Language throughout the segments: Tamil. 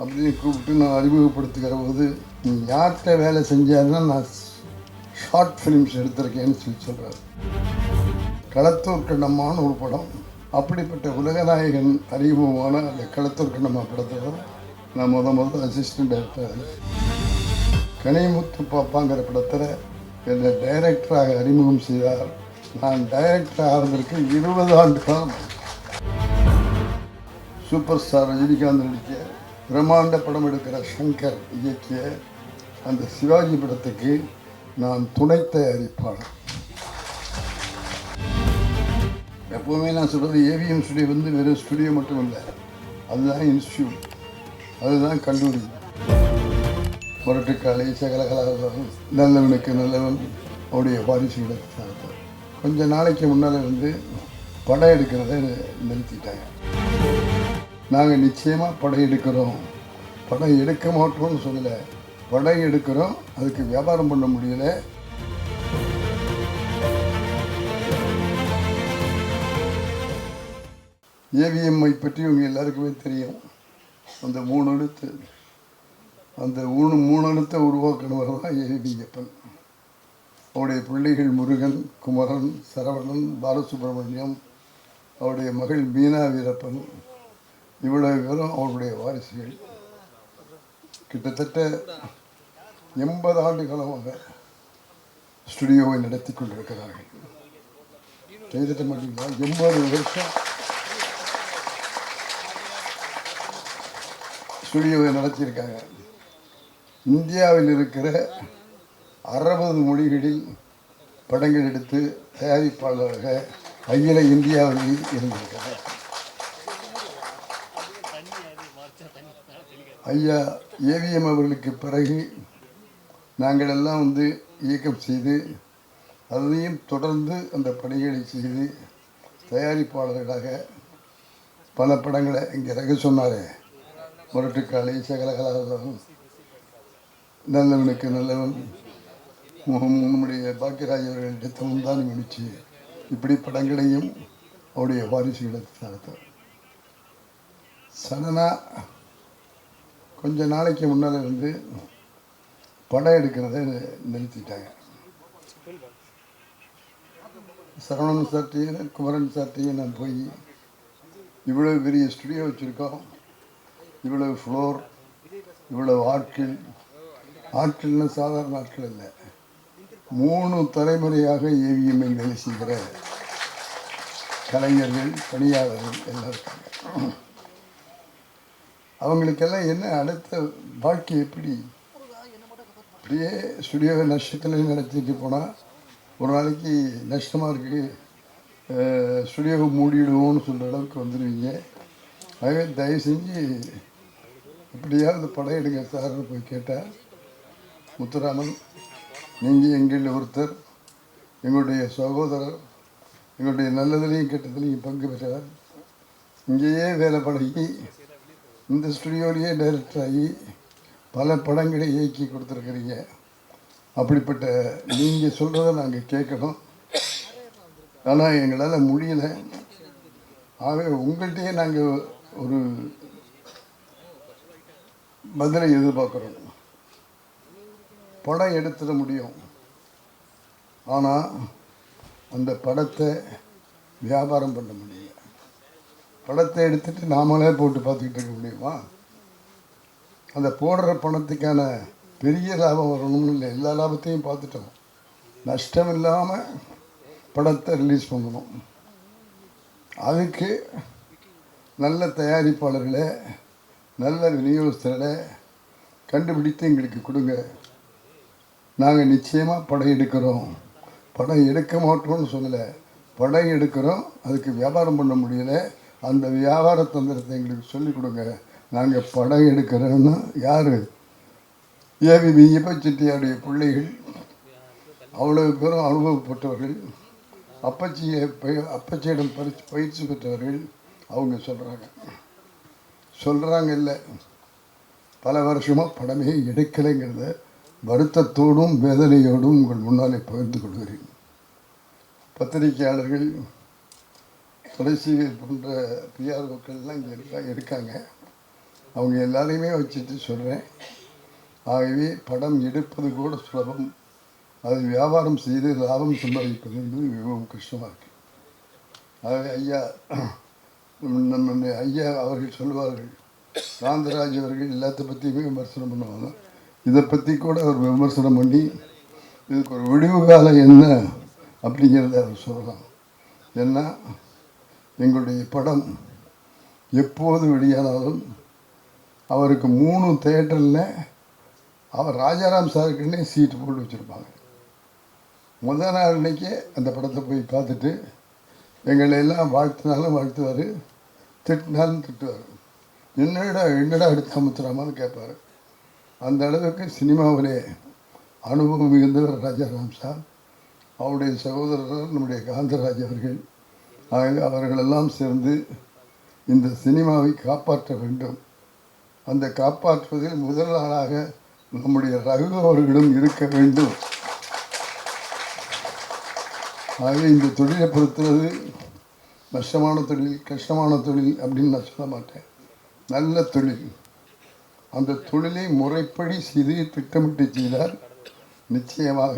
அப்படின்னு கூப்பிட்டு நான் அறிமுகப்படுத்துகிற போது, நீ யார்கிட்ட வேலை செஞ்சாருன்னா நான் ஷார்ட் ஃபிலிம்ஸ் எடுத்திருக்கேன்னு சொல்கிறார். களத்தூர் கண்ணம்மான்னு ஒரு படம், அப்படிப்பட்ட உலகநாயகன் அறிமுகமான அந்த களத்தூர் கண்ணம்மா படத்தில் நான் முதல் அசிஸ்டன்ட் டைரக்டர். கனிமுத்து பாப்பாங்கிற படத்தில் என்னை டைரக்டராக அறிமுகம் செய்தார். நான் டைரக்டர் ஆகிறதுக்கு 20 ஆண்டு காலம். சூப்பர் ஸ்டார் ரஜினிகாந்த் நடிக்க பிரம்மாண்ட படம் எடுக்கிற சங்கர் இயக்கிய அந்த சிவாஜி படத்துக்கு நான் துணை தயாரிப்பாளர். எப்போவுமே நான் சொல்கிறது, ஏவிஎம் ஸ்டுடியோ வந்து வெறும் ஸ்டுடியோ மட்டும் இல்லை, அதுதான் இன்ஸ்டியூட், அதுதான் கல்லூரி. முரட்டுக்காளி, சகலகலாவதம், நல்லவனுக்கு நல்லவன், அவருடைய வாரிசுகளுக்கு. கொஞ்ச நாளைக்கு முன்னால் வந்து படம் எடுக்கிறத நிறுத்திட்டாங்க. நாங்கள் நிச்சயமாக படம் எடுக்கிறோம், படம் எடுக்க மாட்டோம்னு சொல்லலை, படம் எடுக்கிறோம், அதுக்கு வியாபாரம் பண்ண முடியலை. ஏவிஎம்ஐ பற்றி உங்கள் எல்லாருக்குமே தெரியும். அந்த 3 எழுத்து, அந்த 3 எழுத்தை உருவாக்கினவர் தான் ஏவிஎப்பன். அவருடைய பிள்ளைகள் முருகன், குமரன், சரவணன், பாலசுப்ரமணியம், அவருடைய மகள் மீனா வீரப்பன், இவ்வளவு பேரும் அவருடைய வாரிசுகள். கிட்டத்தட்ட 80 ஆண்டு காலமாக ஸ்டுடியோவை நடத்தி கொண்டிருக்கிறார்கள். செய்திட்ட மாட்டீங்களா? 80 வருஷம் ஸ்டுடியோவை நடத்தியிருக்காங்க. இந்தியாவில் இருக்கிற 60 மொழிகளில் படங்கள் எடுத்து தயாரிப்பாளராக அகில இந்தியாவில் இருந்திருக்கிறார். ஐயா ஏவிஎம் அவர்களுக்கு பிறகு நாங்கள் எல்லாம் வந்து இயக்கம் செய்து, அதையும் தொடர்ந்து அந்த பணிகளை செய்து தயாரிப்பாளர்களாக பல படங்களை இங்கே ரக சொன்னாரே, முரட்டுக்காளி, சகலகலாவதம், நல்லவனுக்கு நல்லவன், நம்முடைய பாக்கியராஜ் அவர்கள் எடுத்த முந்தானி முடிச்சு, இப்படி படங்களையும் அவருடைய வாரிசுகளுக்கு நடத்தார். சடனாக கொஞ்ச நாளைக்கு முன்னால் இருந்து படம் எடுக்கிறத நிறுத்திட்டாங்க. சரவணன் சார்ட்டையும் குமரன் சார்ட்டையும் நான் போய், இவ்வளவு பெரிய ஸ்டுடியோ வச்சுருக்கோம், இவ்வளவு ஃப்ளோர், இவ்வளவு ஆட்கள்னு சாதாரண ஆட்கள் இல்லை, 3 தலைமுறையாக ஏவிஎம்ஐ வேலை செய்கிற கலைஞர்கள், பணியாளர்கள் எல்லாம் இருக்காங்க. அவங்களுக்கெல்லாம் என்ன அடுத்த வாழ்க்கை எப்படி? இப்படியே ஸ்டுடியோவை நஷ்டத்தில் நடத்திட்டு போனால் ஒரு நாளைக்கு நஷ்டமாக இருக்குது, ஸ்டுடியோவை மூடிடுவோம்னு சொல்கிற அளவுக்கு வந்துடுவீங்க. ஆகவே தயவு செஞ்சு எப்படியாவது படம் எடுங்க சார்னு போய் கேட்டால், முத்துராமன், நீங்கள் எங்களில் ஒருத்தர், எங்களுடைய சகோதரர், எங்களுடைய நல்லதுலேயும் கெட்டதுலேயும் பங்கு பெற்றவர், இங்கேயே வேலை பழகி இந்த ஸ்டுடியோலேயே டைரக்டர் ஆகி பல படங்களை இயக்கி கொடுத்துருக்குறீங்க. அப்படிப்பட்ட நீங்கள் சொல்கிறத நாங்கள் கேட்கணும், ஆனால் எங்களால் முடியல. ஆகவே உங்கள்கிட்டயே நாங்கள் ஒரு பதிலை எதிர்பார்க்குறோம். படம் எடுத்துட முடியும், ஆனால் அந்த படத்தை வியாபாரம் பண்ண முடியல. படத்தை எடுத்துட்டு நாமளே போட்டு பார்த்துக்கிட்டு இருக்க முடியுமா? அந்த போடுற பணத்துக்கான பெரிய லாபம் வரணும்னு இல்லை, எல்லா லாபத்தையும் பார்த்துட்டோம். நஷ்டம் இல்லாமல் படத்தை ரிலீஸ் பண்ணணும். அதுக்கு நல்ல தயாரிப்பாளர்களை, நல்ல விநியோகஸ்தர்களை கண்டுபிடித்து எங்களுக்கு கொடுங்க. நாங்கள் நிச்சயமாக படம் எடுக்கிறோம், படம் எடுக்க மாட்டோம்னு சொல்லலை, படம் எடுக்கிறோம், அதுக்கு வியாபாரம் பண்ண முடியலை, அந்த வியாபார தந்திரத்தை எங்களுக்கு சொல்லிக் கொடுங்க, நாங்கள் படம் எடுக்கிறோன்னா. யார்? ஏவிஎம் செட்டியாருடைய பிள்ளைகள், அவ்வளவு பேரும் அனுபவப்பட்டவர்கள், அப்பச்சியிடம் பயிற்சி பெற்றவர்கள். அவங்க சொல்கிறாங்க இல்லை, பல வருஷமாக படமே எடுக்கலைங்கிறத வருத்தத்தோடும் வேதனையோடும் உங்கள் முன்னாலே பகிர்ந்து கொள்கிறேன். பத்திரிகையாளர்கள், தொலைசீரியல் போன்ற பிஆர்ஓக்கள்லாம் இங்கே இருக்காங்க. அவங்க எல்லாரையுமே வச்சுட்டு சொல்கிறேன். ஆகவே படம் எடுப்பது கூட சுலபம், அது வியாபாரம் செய்து லாபம் சம்பாதிப்பது என்பது மிகவும் கஷ்டமாக இருக்குது. ஆகவே ஐயா நம்முடைய ஐயா அவர்கள் சொல்வார்கள், காந்தராஜ் அவர்கள் எல்லாத்த பற்றியுமே விமர்சனம் பண்ணுவாங்க. இதை பற்றி கூட அவர் விமர்சனம் பண்ணி இதுக்கு ஒரு விடிவு காலம் என்ன அப்படிங்கிறத அவர் சொல்லலாம். ஏன்னா எங்களுடைய படம் எப்போது வெளியானாலும் அவருக்கு 3 தேட்டரில் அவர் ராஜாராம் சாருக்குன்னே சீட்டு போட்டு வச்சுருப்பாங்க. முதல் நாள் அன்னைக்கே அந்த படத்தை போய் பார்த்துட்டு எங்களை எல்லாம் வாழ்த்தினாலும் வாழ்த்துவார், திட்டினாலும் திட்டுவார். என்னடா எடுத்து அமுத்துறாமான்னு கேட்பார். அந்த அளவுக்கு சினிமாவிலே அனுபவம் மிகுந்தவர் ராஜாராம் சார். அவருடைய சகோதரர் நம்முடைய காந்தராஜ் அவர்கள். அவர்களெல்லாம் சேர்ந்து இந்த சினிமாவை காப்பாற்ற வேண்டும். அந்த காப்பாற்றுவதில் முதல் ஆளாக நம்முடைய ரகு அவர்களும் இருக்க வேண்டும். ஆகவே இந்த தொழிலை பொறுத்தது நஷ்டமான தொழில், கஷ்டமான தொழில் அப்படின்னு நான் சொல்ல மாட்டேன். நல்ல தொழில். அந்த தொழிலை முறைப்படி செய்து திட்டமிட்டு செய்தால் நிச்சயமாக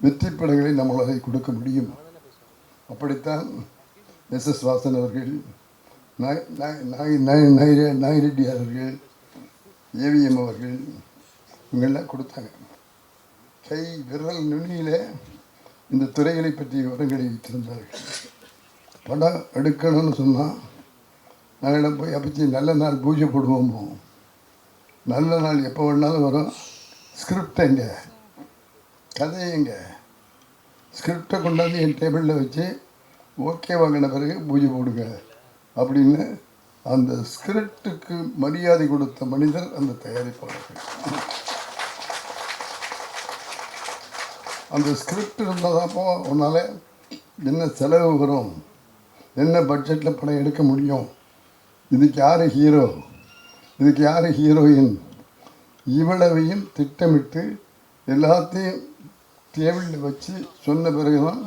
வெற்றி படங்களை நம்மளால் கொடுக்க முடியும். அப்படித்தான் எஸ்.எஸ். வாசன் அவர்கள், நாயிரெட்டி அவர்கள், ஏவிஎம் அவர்கள் இவங்கெல்லாம் கொடுத்தாங்க. கை விரல் நுனியில் இந்த துறைகளை பற்றிய விவரங்களை வைத்திருந்தார்கள். படம் எடுக்கணும்னு சொன்னால் நாங்கள் போய் அப்பச்சி நல்ல நாள் பூஜை போடுவோம். நல்ல நாள் எப்போ வேணாலும் வரும். ஸ்கிரிப்ட் எங்கே, கதை எங்கே, ஸ்கிரிப்டை கொண்டாந்து என் டேபிளில் வச்சு ஓகே வாங்கின பிறகு பூஜை போடுங்க அப்படின்னு அந்த ஸ்கிரிப்டுக்கு மரியாதை கொடுத்த மனிதர் அந்த தயாரிப்பாளர்கள். அந்த ஸ்கிரிப்ட் இருந்தால் தான்ப்போ உன்னால் என்ன செலவு வரும், என்ன பட்ஜெட்டில் படம் எடுக்க முடியும், இதுக்கு யார் ஹீரோ, இதுக்கு யார் ஹீரோயின், இவ்வளவையும் திட்டமிட்டு எல்லாத்தையும் டேபிளில் வச்சு சொன்ன பிறகு தான்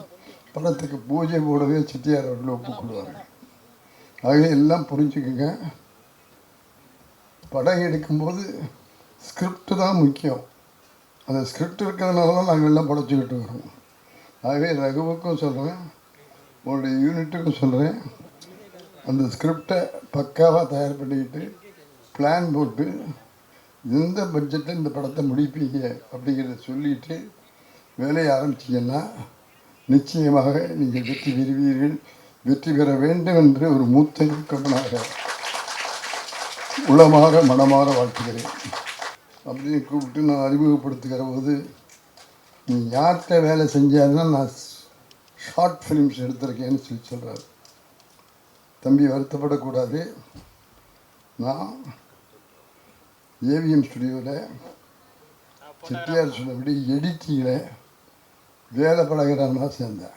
படத்துக்கு பூஜை போடவே செட்டியார் அவர்கள் ஒப்புக்கொள்வார்கள். ஆகவே எல்லாம் புரிஞ்சுக்குங்க. படம் எடுக்கும்போது ஸ்கிரிப்டு தான் முக்கியம். அந்த ஸ்கிரிப்ட் இருக்கிறதுனால தான் நாங்கள் எல்லாம் படைச்சிக்கிட்டு வரோம். ஆகவே ரகுவுக்கும் சொல்கிறேன், உங்களுடைய யூனிட்டுக்கும் சொல்கிறேன், அந்த ஸ்கிரிப்டை பக்காவாக தயார் பண்ணிக்கிட்டு பிளான் போட்டு எந்த பட்ஜெட்டில் இந்த படத்தை முடிப்பீங்க அப்படிங்கிறத சொல்லிவிட்டு வேலையை ஆரம்பிச்சிங்கன்னா நிச்சயமாக நீங்கள் வெற்றி பெறுவீர்கள். வெற்றி பெற வேண்டும் என்று ஒரு மூத்த இயக்குனராக உளமாற மனமாற வாழ்த்துகிறேன். அப்படின்னு கூப்பிட்டு நான் அறிமுகப்படுத்துகிற போது, நீ யார்கிட்ட வேலை செஞ்சாருன்னா நான் ஷார்ட் ஃபிலிம்ஸ் எடுத்திருக்கேன்னு சொல்கிறார். தம்பி வருத்தப்படக்கூடாது. நான் ஏவிஎம் ஸ்டுடியோவில் செட்டியார் சொன்னபடி எடிட்டிங்கில் வேலை பழகிறான்னா சேர்ந்தேன்.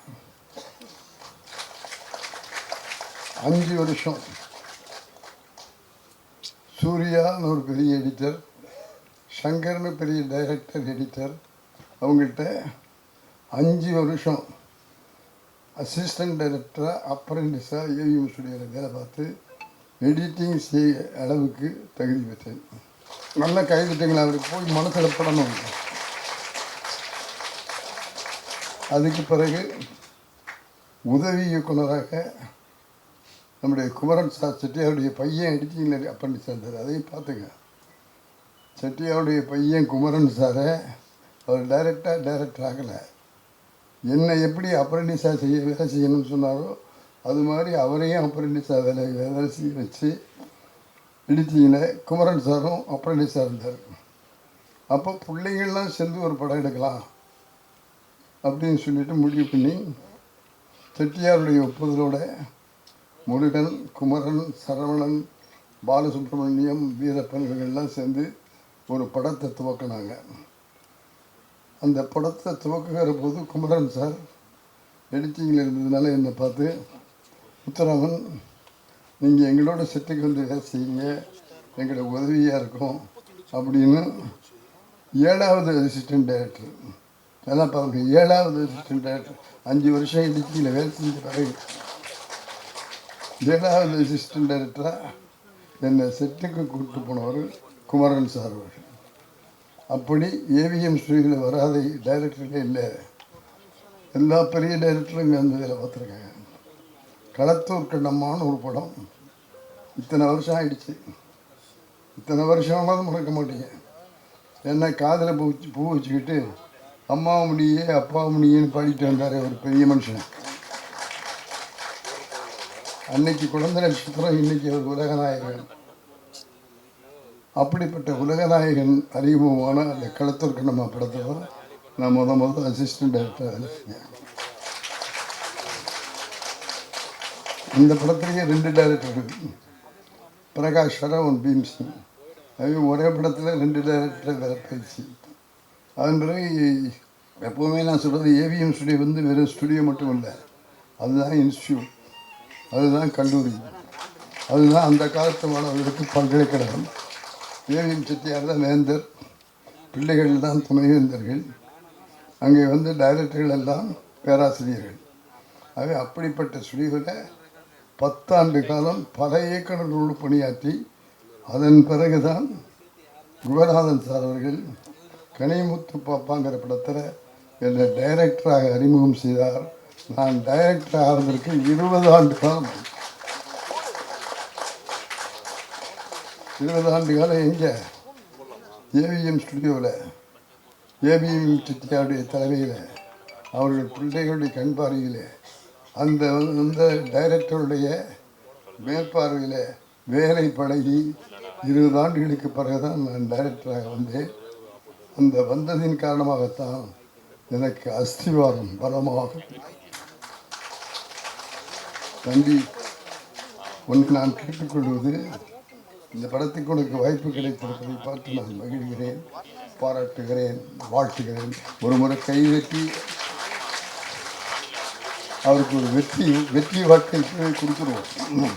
5 வருஷம் சூர்யான்னு ஒரு பெரிய எடிட்டர், சங்கர்னு பெரிய டைரக்டர் எடிட்டர், அவங்கள்ட்ட 5 வருஷம் அசிஸ்டன்ட் டைரக்டராக அப்ரெண்டிஸாக ஏவிஎம் ஸ்டுடியோவில் வேலை பார்த்து எடிட்டிங் செய்ய அளவுக்கு தகுதி பெற்றேன். நல்ல கைதிட்டங்களை அவருக்கு போய் மனசில் படணும். அதுக்கு பிறகு உதவி இயக்குனராக நம்முடைய குமரன் சார் செட்டியாருடைய பையன் எடிட்டிங்கில் அப்ரெண்டிஸ் இருந்தார். அதையும் பார்த்துங்க. செட்டியாருடைய பையன் குமரன் சாரை அவர் டைரக்டர் ஆகலை. என்னை எப்படி அப்ரெண்டிஸாக வேலை செய்யணும்னு சொன்னாரோ அது மாதிரி அவரையும் அப்ரெண்டிஸாக வேலை செய்ய வச்சு எடிட்டிங்கில் குமரன் சாரும் அப்ரெண்டிஸாக இருந்தார். அப்போ பிள்ளைங்கள்லாம் சேர்ந்து ஒரு படம் எடுக்கலாம் அப்படின்னு சொல்லிட்டு முடிவு பண்ணி செட்டியாருடைய ஒப்புதலோட முருகன், குமரன், சரவணன், பாலசுப்ரமணியம், வீரப்பன் இவங்கெல்லாம் சேர்ந்து ஒரு படத்தை துவக்கினாங்க. அந்த படத்தை துவக்குகிற போது குமரன் சார் எடிட்டிங்கில் இருந்ததுனால என்னை பார்த்து, முத்துராமன் நீங்கள் எங்களோட செட்டுக்கு வந்து வேலை செய்யுங்க, எங்களுக்கு உதவியாக இருக்கும் அப்படின்னு 7வது அசிஸ்டன்ட் டைரக்டர், அதெல்லாம் பாருங்க, 7வது அசிஸ்டன்ட் டைரக்டர் 5 வருஷம் எடிட்டிங்கில் வேலை செஞ்ச பிறகு 7வது அசிஸ்டன்ட் டைரக்டராக என்னை செட்டுக்கு கூப்பிட்டு போனவர் குமரன் சார் அவர்கள். அப்படி ஏவிஎம் ஸ்டுடியோவில் வராத டைரக்டர்களே இல்லை. எல்லா பெரிய டைரக்டரும் இங்கே வந்து இதில் பார்த்துருக்காங்க. களத்தூர் கண்ணம்மான்னு ஒரு படம் இத்தனை வருஷம் ஆயிடுச்சு. இத்தனை வருஷமாவது மறக்க மாட்டீங்க. என்ன காதில் பூ வச்சுக்கிட்டு அம்மா முடியே அப்பா முடியேன்னு பாடிட்டு வந்தார் ஒரு பெரிய மனுஷன். அன்னைக்கு குழந்தை நட்சத்திரம், இன்னைக்கு ஒரு உலகநாயகன். அப்படிப்பட்ட உலகநாயகன் அறிமுகமான அந்த களத்தூர் கண்ணம்மா படத்தில் நான் முதல் அசிஸ்டன்ட் டைரக்டர் வேலை செஞ்சேன். இந்த படத்துலேயே 2 டைரக்டர்கள், பிரகாஷ் சரவன், பீம்சிங். அது ஒரே படத்தில் 2 டைரக்டர் வேலை பயிற்சி. அதன் பிறகு எப்போவுமே நான் சொல்கிறது, ஏவிஎம் ஸ்டுடியோ வந்து வெறும் ஸ்டுடியோ மட்டும் இல்லை, அதுதான் இன்ஸ்டியூட், அதுதான் கல்லூரி, அதுதான் அந்த காலத்து மாணவர்களுக்கு பல்கலைக்கழகம். ஏவிஎம் செட்டியார் தான் வேந்தர், பிள்ளைகள் தான் துணைவேந்தர்கள், அங்கே வந்து டைரக்டர்கள் எல்லாம் பேராசிரியர்கள். ஆகவே அப்படிப்பட்ட ஸ்டுடியோவில் 10 ஆண்டு காலம் பல இயக்குநர்களோடு பணியாற்றி அதன் பிறகுதான் குகநாதன் சார் அவர்கள் கனிமுத்து பாப்பாங்கிற படத்தில் என்னை டைரக்டராக அறிமுகம் செய்தார். நான் டைரக்டர் ஆகிறதுக்கு 20 ஆண்டு காலம். 20 ஆண்டு காலம் எங்கே? ஏவிஎம் ஸ்டுடியோவில், ஏவிஎம் செட்டியாருடைய தலைமையில், அவர்கள் பிள்ளைகளுடைய கண் பார்வையில், அந்த டைரக்டருடைய மேற்பார்வையில் வேலை பழகி 20 ஆண்டுகளுக்கு பிறகுதான் நான் டைரக்டராக வந்தேன். அந்த வந்ததின் காரணமாகத்தான் எனக்கு அஸ்திவாரம் பலமாக. தம்பி, ஒன்று நான் கேட்டுக்கொள்வது, இந்த படத்துக்கு உனக்கு வாய்ப்பு கிடைத்திருப்பதை பார்த்து நான் மகிழ்கிறேன், பாராட்டுகிறேன், வாழ்த்துகிறேன். ஒரு முறை கைதட்டி அவருக்கு ஒரு வெற்றி வாக்கை கொடுத்துருவோம்.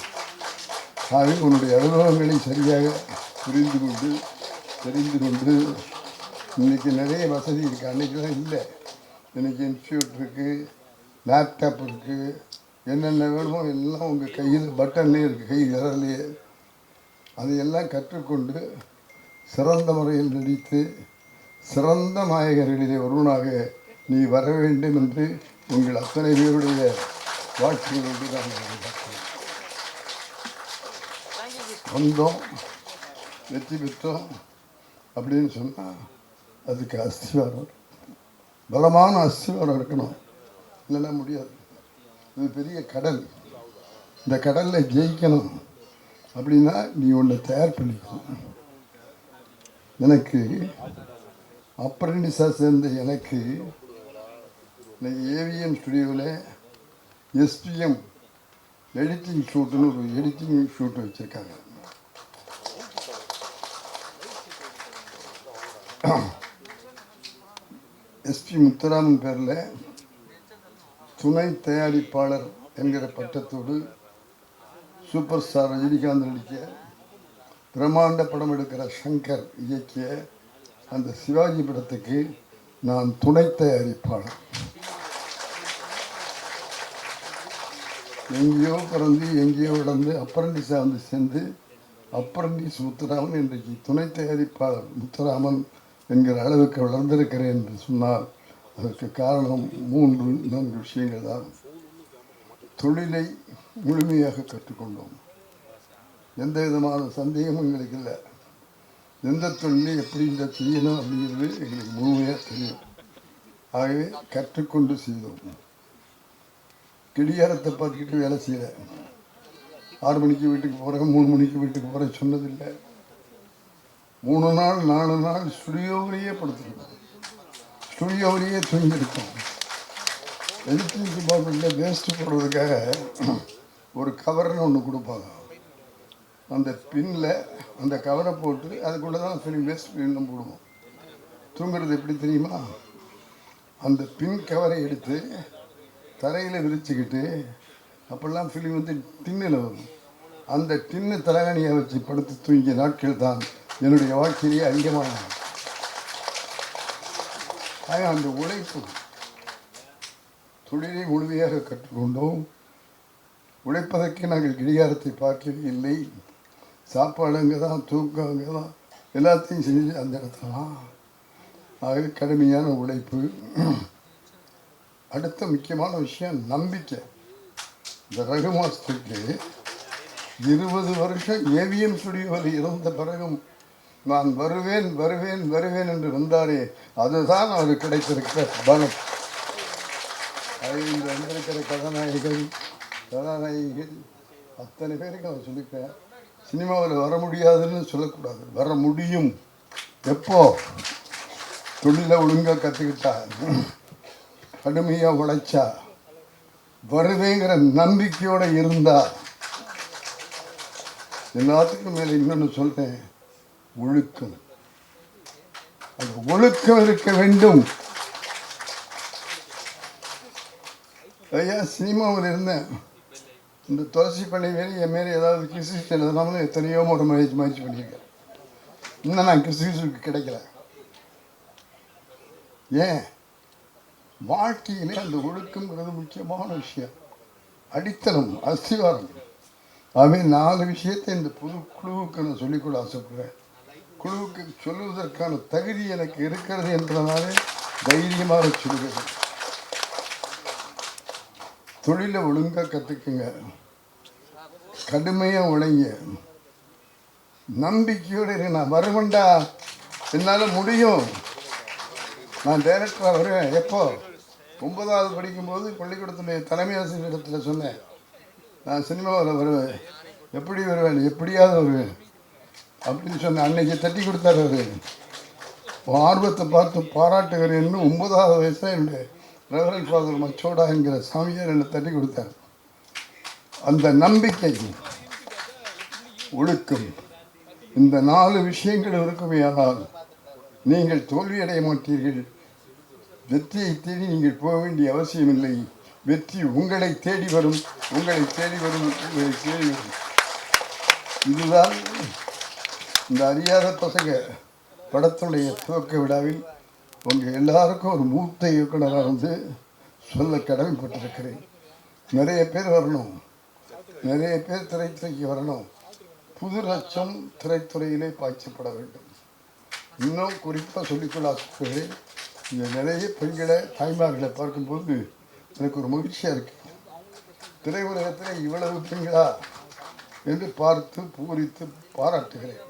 ஆகவே உன்னுடைய அனுபவங்களை சரியாக புரிந்து கொண்டு தெரிந்து கொண்டு, இன்றைக்கி நிறைய வசதி இருக்குது, அன்றைக்கெலாம் இல்லை. இன்றைக்கி இன்ஸ்டியூட் இருக்குது, லேப்டாப் இருக்குது, என்னென்ன வேணுமோ எல்லாம் உங்கள் கையில் பட்டன்லே இருக்குது, கை விரலையே. அதையெல்லாம் கற்றுக்கொண்டு சிறந்த முறையில் நடித்து சிறந்த நாயகர்களிலே ஒருவனாக நீ வர வேண்டும் என்று உங்கள் அத்தனை பேருடைய வாழ்க்கையோடு தான் வந்தோம், வெற்றி பெற்றோம். அப்படின்னு சொன்னால் அதுக்கு அஸ்திவாரம், பலமான அஸ்திவாரம் இருக்கணும், இல்லைன்னா முடியாது. இது பெரிய கடல், இந்த கடலில் ஜெயிக்கணும் அப்படின்னா நீ ஒன்று தயார் பண்ணிக்கணும். எனக்கு அப்ரெண்டிஸாக சேர்ந்த எனக்கு இன்னைக்கு ஏவிஎம் ஸ்டுடியோவில் எஸ்பிஎம் எடிட்டிங் ஷூட்டுன்னு ஒரு எடிட்டிங் ஷூட்டு வச்சுருக்காங்க. எஸ்பி முத்துராமன் பேரில் துணை தயாரிப்பாளர் என்கிற பட்டத்தோடு சூப்பர் ஸ்டார் ரஜினிகாந்த் நடிக்க பிரம்மாண்ட படம் எடுக்கிற சங்கர் இயக்கிய அந்த சிவாஜி படத்துக்கு நான் துணை தயாரிப்பாளர். எங்கேயோ பிறந்து எங்கேயோ வளர்ந்து அப்ரண்டிஸாக வந்து சேர்ந்து அப்ரண்டிஸ் முத்துராமன் இன்றைக்கு துணை தயாரிப்பாளர் முத்துராமன் என்கிற அளவுக்கு வளர்ந்திருக்கிறேன் என்று சொன்னால் அதற்கு காரணம் 3-4 விஷயங்கள் தான். தொழிலை முழுமையாக கற்றுக்கொண்டோம், எந்த விதமான சந்தேகமும் எங்களுக்கு இல்லை. எந்த தொழிலை எப்படி இந்த செய்யணும் அப்படிங்கிறது எங்களுக்கு முழுமையாக தெரியும். ஆகவே கற்றுக்கொண்டு செய்தோம். கிடியாரத்தை பார்த்துக்கிட்டு வேலை செய்யலை. 6 மணிக்கு வீட்டுக்கு போகிறேன், 3 மணிக்கு வீட்டுக்கு போகிறேன் சொன்னதில்லை. 3 நாள் 4 நாள் ஸ்டுடியோவிலேயே படுத்துருக்கோம், ஸ்டுடியோவிலேயே தூங்கியிருக்கோம். எடிட்டிங் டிபார்ட்மெண்ட்டில் வேஸ்ட்டு போடுறதுக்காக ஒரு கவர்னு ஒன்று கொடுப்பாங்க. அந்த பின்னில் அந்த கவரை போட்டு அதுக்குள்ளே தான் ஃபிலிம் வேஸ்ட் ஃபிலிம் போடுவோம். தூங்குறது எப்படி தெரியுமா? அந்த பின் கவரை எடுத்து தரையில் விரிச்சுக்கிட்டு, அப்போல்லாம் ஃபிலிம் வந்து டின்னில் வரும், அந்த டின்னு தலைகாணியை வச்சு படுத்து தூங்கிய நாட்கள் தான் என்னுடைய வாழ்க்கையிலேயே அதிகமான. ஆக அந்த உழைப்பு, தொழிலை முழுமையாக கற்றுக்கொண்டோம். உழைப்பதற்கு நாங்கள் கிடிகாரத்தை பார்க்கவே இல்லை. சாப்பாடு அங்கே தான், தூக்கம் அங்கே தான், எல்லாத்தையும் செஞ்சு அந்த இடத்துல தான். ஆகவே கடுமையான உழைப்பு. அடுத்த முக்கியமான விஷயம் நம்பிக்கை. இந்த ரகு மாஸ்டருக்கு 20 வருஷம் ஏவிஎம் ஸ்டுடியோவில் இருந்த பிறகும் நான் வருவேன் வருவேன் வருவேன் என்று வந்தாரே, அதுதான் அவர் கிடைத்திருக்கிற பலம். அது இந்த வந்திருக்கிற கதாநாயகிகள் அத்தனை பேருக்கு அவர் சொல்லிப்பேன், சினிமாவில் வர முடியாதுன்னு சொல்லக்கூடாது, வர முடியும். எப்போ தொழிலை ஒழுங்காக கற்றுக்கிட்டா, கடுமையாக உழைச்சா, வருவேங்கிற நம்பிக்கையோடு இருந்தா. எல்லாத்துக்கும் மேலே இன்னொன்று சொல்றேன், ஒழுக்கம். அந்த ஒழுக்கம் இருக்க வேண்டும். ஐயா சினிமாவில் இருந்தேன், இந்த துளசி பண்ணி வேலை என் மேலே ஏதாவது கிறிஸ்து எழுதினாலும் எத்தனையோ ஒரு முயற்சி பண்ணியிருக்கேன். இன்னும் நான் கிறிஸ்துக்கு கிடைக்கல. ஏன்? வாழ்க்கையிலே அந்த ஒழுக்கங்கிறது முக்கியமான விஷயம், அடித்தளம், அஸ்திவாரம். ஆகவே 4 விஷயத்தை இந்த புது குழுவுக்கு நான் சொல்லிக்கொள்ள ஆசைப்படுறேன். குழுவுக்கு சொல்லுவதற்கான தகுதி எனக்கு இருக்கிறது என்பதனாலே தைரியமாக சொல்லுகிறேன். தொழிலை ஒழுங்காக கற்றுக்குங்க, கடுமையாக உழைங்க, நம்பிக்கையோடு இருங்க. நான் வருவேன்டா, என்னால் முடியும், நான் டைரக்டராக வருவேன். எப்போ? 9வது படிக்கும்போது பள்ளிக்கூடத்துடைய தலைமை ஆசிரியரிடத்தில் சொன்னேன், நான் சினிமாவில் வருவேன். எப்படி வருவேன்? எப்படியாவது வருவேன் அப்படின்னு சொன்னேன். அன்னைக்கு தட்டி கொடுத்தாரு அவர். ஆர்வத்தை பார்த்து பாராட்டுகிறேன்னு 9வது வயசில் என்னுடைய ரெவரண்ட் ஃபாதர் மச்சோடா என்கிற சாமியார் என்னை தட்டி கொடுத்தார். அந்த நம்பிக்கை, ஒழுக்கம், இந்த 4 விஷயங்கள் இருக்குமையானால் நீங்கள் தோல்வியடைய மாட்டீர்கள். வெற்றியை தேடி நீங்கள் போக வேண்டிய அவசியமில்லை. வெற்றி உங்களை தேடி வரும், உங்களை தேடி வரும், உங்களை தேடி வரும். இதுதான் இந்த அறியாத பசங்க படத்துடைய துவக்க விழாவில் உங்கள் எல்லாருக்கும் ஒரு மூத்த இயக்குனராக வந்து சொல்ல கடமைப்பட்டிருக்கிறேன். நிறைய பேர் வரணும், நிறைய பேர் திரைத்துறைக்கு வரணும். புது லட்சம் திரைத்துறையிலே பாய்ச்சப்பட வேண்டும். இன்னும் குறிப்பாக சொல்லிக்கொள்ள ஆசைப்படுகிறேன், இந்த நிறைய பெண்களை, தாய்மார்களை பார்க்கும்போது எனக்கு ஒரு மகிழ்ச்சியாக இருக்கு. திரையுலகத்தில் இவ்வளவு பெண்களா என்று பார்த்து பூரித்து பாராட்டுகிறேன்.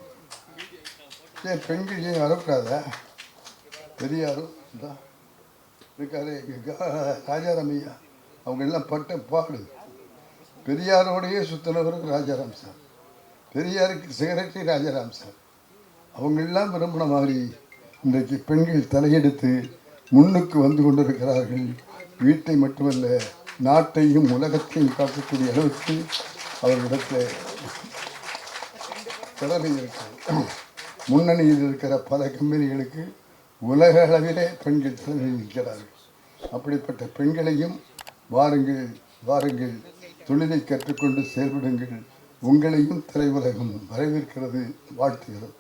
ஏன் பெண்கள் ஏன் வரக்கூடாதா? பெரியாரும் இருக்காரு, ராஜாராம் ஐயா, அவங்க எல்லாம் பட்ட பாடு. பெரியாரோடையே சுத்தினவருக்கு ராஜாராம் சார், பெரியாருக்கு செக்ரட்டரி ராஜாராம் சார். அவங்களெல்லாம் விரும்பின மாதிரி இன்றைக்கு பெண்கள் தலையெடுத்து முன்னுக்கு வந்து கொண்டிருக்கிறார்கள். வீட்டை மட்டுமல்ல, நாட்டையும் உலகத்தையும் காக்கக்கூடிய அளவுக்கு அவர்களிடத்தில் திறமை இருக்கிறது. முன்னணியில் இருக்கிற பல கம்பெனிகளுக்கு உலக அளவிலே பெண்கள் திறமை இருக்கிறார்கள். அப்படிப்பட்ட பெண்களையும் வாருங்கள், வாருங்கள், தொழிலை கற்றுக்கொண்டு செயல்படுங்கள். உங்களையும் திரையுலகம் வரவேற்கிறது, வாழ்த்துகிறது.